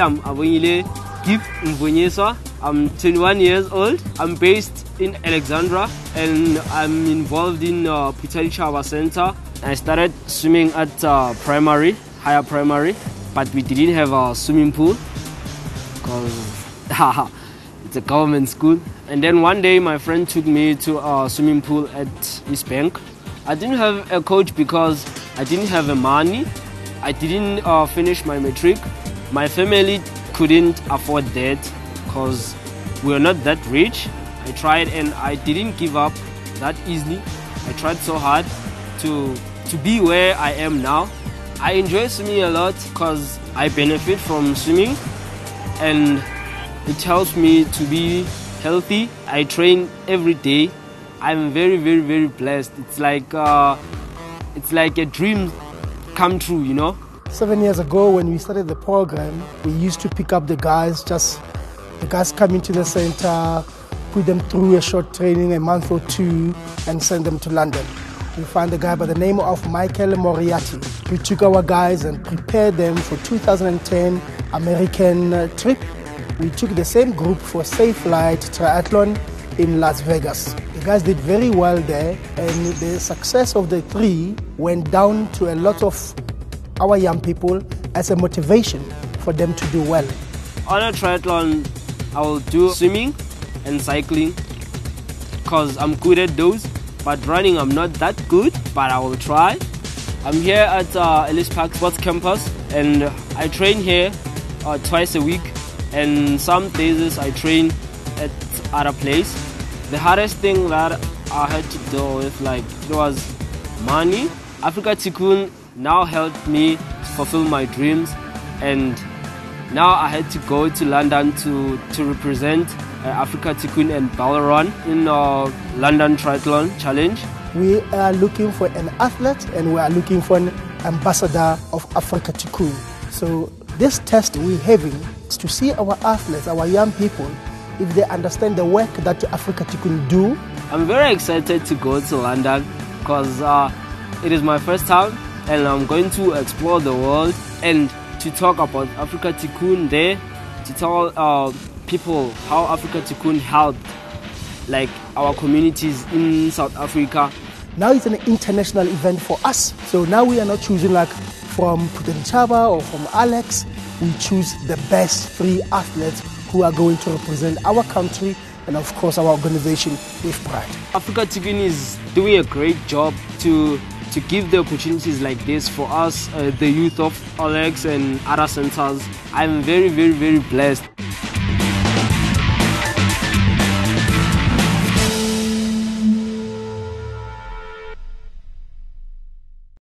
I'm Avonyile Gift Mvonyeswa. I'm 21 years old. I'm based in Alexandra and I'm involved in Putali Chava Center. I started swimming at higher primary, but we didn't have a swimming pool because it's a government school. And then one day my friend took me to a swimming pool at East Bank. I didn't have a coach because I didn't have the money. I didn't finish my matric. My family couldn't afford that because we were not that rich. I tried and I didn't give up that easily. I tried so hard to be where I am now. I enjoy swimming a lot because I benefit from swimming and it helps me to be healthy. I train every day. I'm very, very, very blessed. It's like a dream come true, you know. 7 years ago when we started the program, we used to pick up the guys come into the center, put them through a short training, a month or two, and send them to London. We found a guy by the name of Michael Moriarty. We took our guys and prepared them for 2010 American trip. We took the same group for Safe Flight Triathlon in Las Vegas. The guys did very well there, and the success of the three went down to a lot of our young people as a motivation for them to do well. On a triathlon, I will do swimming and cycling because I'm good at those, but running I'm not that good, but I will try. I'm here at Ellis Park Sports Campus and I train here twice a week, and some days I train at other place. The hardest thing that I had to deal with, it was money. Africa Tikkun now helped me fulfill my dreams, and now I had to go to London to represent Africa Tikkun and Balleron in London Triathlon Challenge. We are looking for an athlete and we are looking for an ambassador of Africa Tikkun. So this test we're having is to see our athletes, our young people, if they understand the work that Africa Tikkun do. I'm very excited to go to London because it is my first time and I'm going to explore the world and to talk about Africa Tikkun there, to tell people how Africa Tikkun helped our communities in South Africa. Now it's an international event for us. So now we are not choosing from Putali Chava or from Alex. We choose the best 3 athletes who are going to represent our country and of course our organization with pride. Africa Tikkun is doing a great job to give the opportunities like this for us, the youth of Alex and other centers. I'm very, very, very blessed.